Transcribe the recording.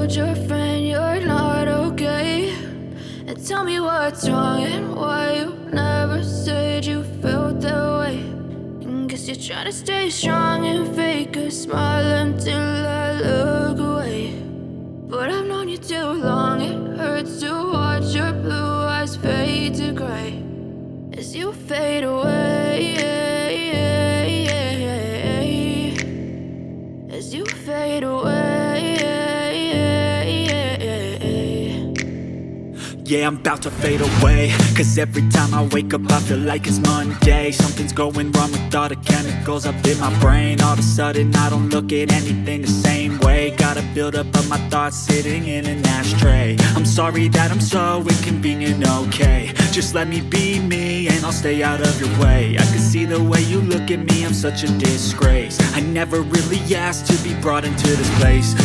told your friend you're not okay, and tell me what's wrong and why you never said you felt that way. And guess you're trying to stay strong and fake a smile until I look away. But I've known you too long, it hurts to watch your blue eyes fade to gray as you fade away, as you fade away. Yeah, I'm about to fade away, cause every time I wake up I feel like it's Monday. Something's going wrong with all the chemicals up in my brain. All of a sudden I don't look at anything the same way. Gotta build up of my thoughts sitting in an ashtray. I'm sorry that I'm so inconvenient, okay. Just let me be me and I'll stay out of your way. I can see the way you look at me, I'm such a disgrace. I never really asked to be brought into this place.